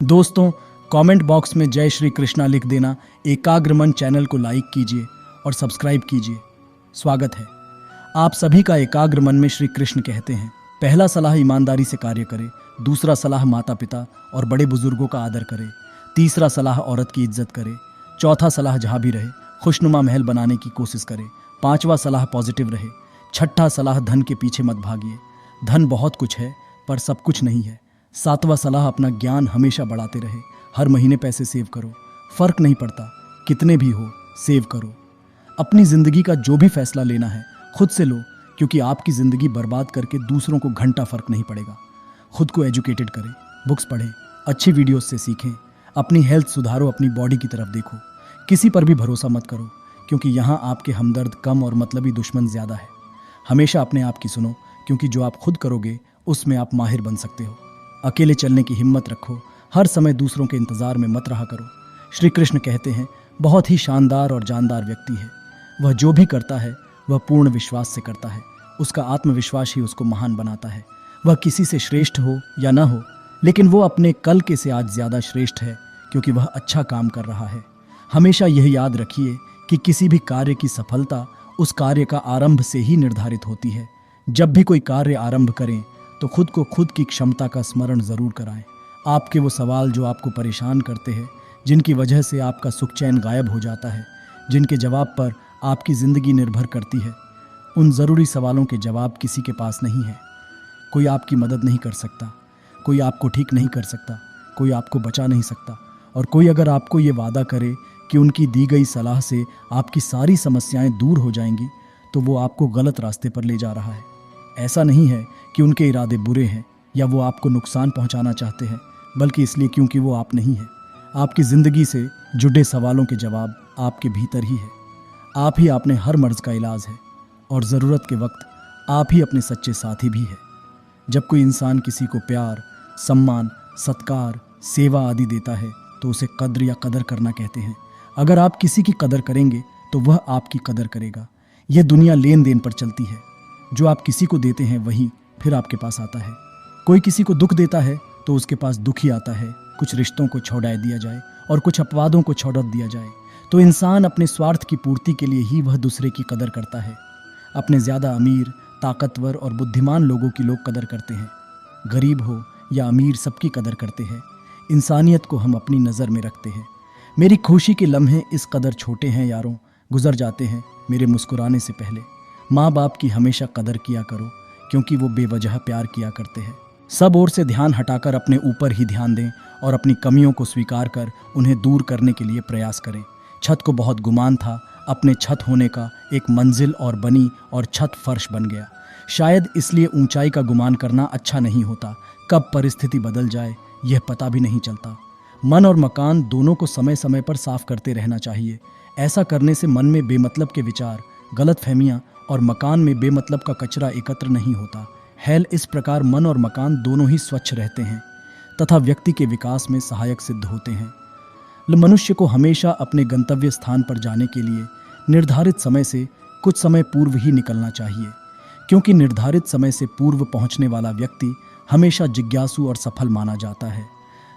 दोस्तों, comment box में जय श्री कृष्णा लिख देना। एकाग्र मन चैनल को लाइक कीजिए और सब्सक्राइब कीजिए। स्वागत है। आप सभी का एकाग्र मन में श्री कृष्ण कहते हैं। पहला सलाह ईमानदारी से कार्य करें, दूसरा सलाह माता पिता और बड़े बुजुर्गों का आदर करें, तीसरा सलाह औरत की इज्जत करें, चौथा सलाह जहाँ भी रहे खुशनुमा महल बनाने की कोशिश करें, पांचवा सलाह पॉजिटिव रहे, छठा सलाह धन के पीछे मत भागिए। धन बहुत कुछ है पर सब कुछ नहीं है। सातवां सलाह अपना ज्ञान हमेशा बढ़ाते रहे। हर महीने पैसे सेव करो, फर्क नहीं पड़ता कितने भी हो, सेव करो। अपनी जिंदगी का जो भी फैसला लेना है खुद से लो, क्योंकि आपकी जिंदगी बर्बाद करके दूसरों को घंटा फर्क नहीं पड़ेगा। खुद को एजुकेटेड करें, बुक्स पढ़ें, अच्छी वीडियोस से सीखें, अपनी हेल्थ सुधारो, अपनी बॉडी की तरफ देखो। किसी पर भी भरोसा मत करो, क्योंकि यहाँ आपके हमदर्द कम और मतलबी दुश्मन ज़्यादा है। हमेशा अपने आप की सुनो, क्योंकि जो आप खुद करोगे उसमें आप माहिर बन सकते हो। अकेले चलने की हिम्मत रखो, हर समय दूसरों के इंतज़ार में मत रहा करो। श्री कृष्ण कहते हैं, बहुत ही शानदार और जानदार व्यक्ति है वह, जो भी करता है वह पूर्ण विश्वास से करता है। उसका आत्मविश्वास ही उसको महान बनाता है। वह किसी से श्रेष्ठ हो या ना हो, लेकिन वो अपने कल के से आज ज़्यादा श्रेष्ठ है, क्योंकि वह अच्छा काम कर रहा है। हमेशा यह याद रखिए कि किसी भी कार्य की सफलता उस कार्य का आरंभ से ही निर्धारित होती है। जब भी कोई कार्य आरंभ करें तो खुद को खुद की क्षमता का स्मरण ज़रूर कराएं। आपके वो सवाल जो आपको परेशान करते हैं, जिनकी वजह से आपका सुख चैन गायब हो जाता है, जिनके जवाब पर आपकी ज़िंदगी निर्भर करती है, उन ज़रूरी सवालों के जवाब किसी के पास नहीं है। कोई आपकी मदद नहीं कर सकता, कोई आपको ठीक नहीं कर सकता, कोई आपको बचा नहीं सकता। और कोई अगर आपको ये वादा करे कि उनकी दी गई सलाह से आपकी सारी समस्याएं दूर हो जाएंगी, तो वो आपको गलत रास्ते पर ले जा रहा है। ऐसा नहीं है कि उनके इरादे बुरे हैं या वो आपको नुकसान पहुंचाना चाहते हैं, बल्कि इसलिए क्योंकि वो आप नहीं हैं। आपकी ज़िंदगी से जुड़े सवालों के जवाब आपके भीतर ही है। आप ही अपने हर मर्ज़ का इलाज है, और ज़रूरत के वक्त आप ही अपने सच्चे साथी भी है। जब कोई इंसान किसी को प्यार, सम्मान, सत्कार, सेवा आदि देता है तो उसे कद्र या कदर करना कहते हैं। अगर आप किसी की कदर करेंगे तो वह आपकी कदर करेगा। यह दुनिया लेन देन पर चलती है। जो आप किसी को देते हैं वही फिर आपके पास आता है। कोई किसी को दुख देता है तो उसके पास दुख ही आता है। कुछ रिश्तों को छोड़ा दिया जाए और कुछ अपवादों को छोड़ दिया जाए तो इंसान अपने स्वार्थ की पूर्ति के लिए ही वह दूसरे की कदर करता है। अपने ज़्यादा अमीर, ताकतवर और बुद्धिमान लोगों की लोग कदर करते हैं। गरीब हो या अमीर, सबकी कदर करते हैं। इंसानियत को हम अपनी नज़र में रखते हैं। मेरी खुशी के लम्हे इस कदर छोटे हैं यारों, गुजर जाते हैं मेरे मुस्कुराने से पहले। माँ बाप की हमेशा कदर किया करो, क्योंकि वो बेवजह प्यार किया करते हैं। सब ओर से ध्यान हटाकर अपने ऊपर ही ध्यान दें और अपनी कमियों को स्वीकार कर उन्हें दूर करने के लिए प्रयास करें। छत को बहुत गुमान था अपने छत होने का, एक मंजिल और बनी और छत फर्श बन गया। शायद इसलिए ऊंचाई का गुमान करना अच्छा नहीं होता। कब परिस्थिति बदल जाए यह पता भी नहीं चलता। मन और मकान दोनों को समय समय पर साफ करते रहना चाहिए। ऐसा करने से मन में बेमतलब के विचार, गलतफहमियां और मकान में बेमतलब का कचरा एकत्र नहीं होता। इस प्रकार मन और मकान दोनों ही स्वच्छ रहते हैं तथा व्यक्ति के विकास में सहायक सिद्ध होते हैं। मनुष्य को हमेशा अपने गंतव्य स्थान पर जाने के लिए निर्धारित समय से कुछ समय पूर्व ही निकलना चाहिए, क्योंकि निर्धारित समय से पूर्व पहुंचने वाला व्यक्ति हमेशा जिज्ञासु और सफल माना जाता है,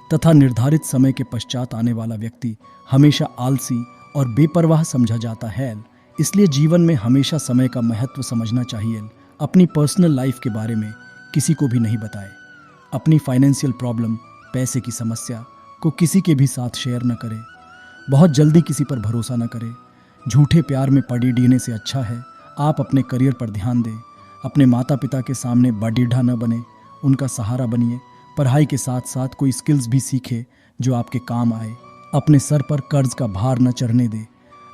तथा निर्धारित समय के पश्चात आने वाला व्यक्ति हमेशा आलसी और बेपरवाह समझा जाता है। इसलिए जीवन में हमेशा समय का महत्व समझना चाहिए। अपनी पर्सनल लाइफ के बारे में किसी को भी नहीं बताएं। अपनी फाइनेंशियल प्रॉब्लम, पैसे की समस्या को किसी के भी साथ शेयर न करें। बहुत जल्दी किसी पर भरोसा न करें। झूठे प्यार में पड़ी डीने से अच्छा है आप अपने करियर पर ध्यान दें। अपने माता पिता के सामने बडीढ़ा न बने, उनका सहारा बनिए। पढ़ाई के साथ साथ कोई स्किल्स भी सीखे जो आपके काम आए। अपने सर पर कर्ज का भार न चढ़ने दें।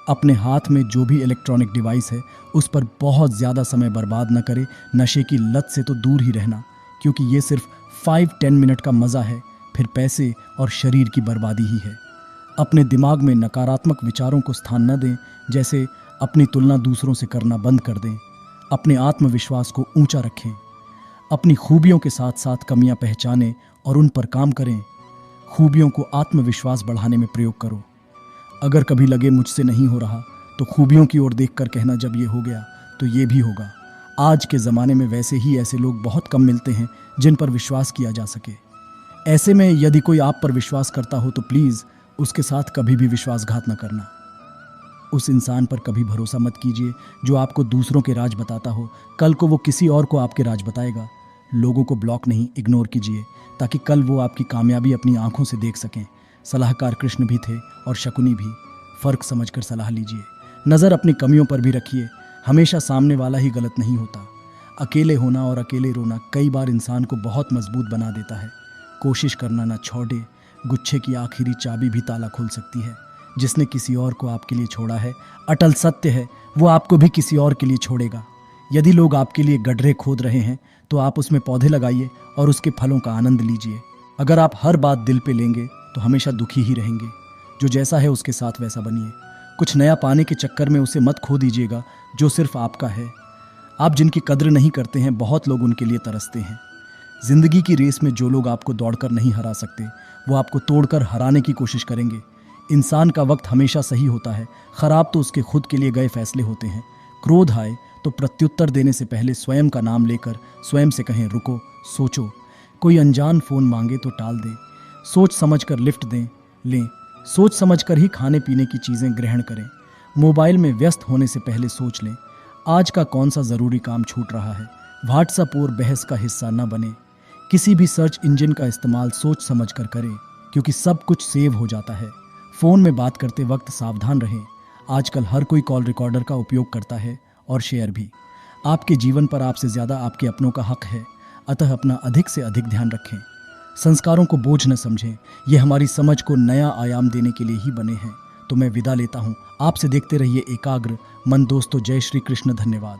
अपने हाथ में जो भी इलेक्ट्रॉनिक डिवाइस है उस पर बहुत ज़्यादा समय बर्बाद न करें। नशे की लत से तो दूर ही रहना, क्योंकि ये सिर्फ 5-10 मिनट का मज़ा है, फिर पैसे और शरीर की बर्बादी ही है। अपने दिमाग में नकारात्मक विचारों को स्थान न दें, जैसे अपनी तुलना दूसरों से करना बंद कर दें। अपने आत्मविश्वास को ऊंचा रखें। अपनी खूबियों के साथ साथ कमियां पहचानें और उन पर काम करें। खूबियों को आत्मविश्वास बढ़ाने में प्रयोग करो। अगर कभी लगे मुझसे नहीं हो रहा तो खूबियों की ओर देखकर कहना, जब ये हो गया तो ये भी होगा। आज के ज़माने में वैसे ही ऐसे लोग बहुत कम मिलते हैं जिन पर विश्वास किया जा सके। ऐसे में यदि कोई आप पर विश्वास करता हो तो प्लीज़ उसके साथ कभी भी विश्वासघात न करना। उस इंसान पर कभी भरोसा मत कीजिए जो आपको दूसरों के राज बताता हो। कल को वो किसी और को आपके राज बताएगा। लोगों को ब्लॉक नहीं, इग्नोर कीजिए ताकि कल वो आपकी कामयाबी अपनी आंखों से देख सकें। सलाहकार कृष्ण भी थे और शकुनी भी। फ़र्क समझकर सलाह लीजिए। नज़र अपनी कमियों पर भी रखिए। हमेशा सामने वाला ही गलत नहीं होता। अकेले होना और अकेले रोना कई बार इंसान को बहुत मजबूत बना देता है। कोशिश करना ना छोड़े। गुच्छे की आखिरी चाबी भी ताला खोल सकती है। जिसने किसी और को आपके लिए छोड़ा है, अटल सत्य है, वो आपको भी किसी और के लिए छोड़ेगा। यदि लोग आपके लिए गड्ढे खोद रहे हैं तो आप उसमें पौधे लगाइए और उसके फलों का आनंद लीजिए। अगर आप हर बात दिल पे लेंगे तो हमेशा दुखी ही रहेंगे। जो जैसा है उसके साथ वैसा बनिए। कुछ नया पाने के चक्कर में उसे मत खो दीजिएगा जो सिर्फ आपका है। आप जिनकी कद्र नहीं करते हैं, बहुत लोग उनके लिए तरसते हैं। जिंदगी की रेस में जो लोग आपको दौड़कर नहीं हरा सकते, वो आपको तोड़कर हराने की कोशिश करेंगे। इंसान का वक्त हमेशा सही होता है। खराब तो उसके खुद के लिए गए फैसले होते हैं। क्रोध आए तो प्रत्युत्तर देने से पहले स्वयं का नाम लेकर स्वयं से कहें, रुको, सोचो। कोई अनजान फ़ोन मांगे तो टाल दें। सोच समझकर लिफ्ट लें। सोच समझकर ही खाने पीने की चीज़ें ग्रहण करें। मोबाइल में व्यस्त होने से पहले सोच लें, आज का कौन सा ज़रूरी काम छूट रहा है। व्हाट्सएप और बहस का हिस्सा न बने। किसी भी सर्च इंजन का इस्तेमाल सोच समझकर करें, क्योंकि सब कुछ सेव हो जाता है। फ़ोन में बात करते वक्त सावधान रहें। आजकल हर कोई कॉल रिकॉर्डर का उपयोग करता है और शेयर भी। आपके जीवन पर आपसे ज़्यादा आपके अपनों का हक है, अतः अपना अधिक से अधिक ध्यान रखें। संस्कारों को बोझ न समझें, ये हमारी समझ को नया आयाम देने के लिए ही बने हैं। तो मैं विदा लेता हूँ। आपसे देखते रहिए एकाग्र मन दोस्तों। जय श्री कृष्ण। धन्यवाद।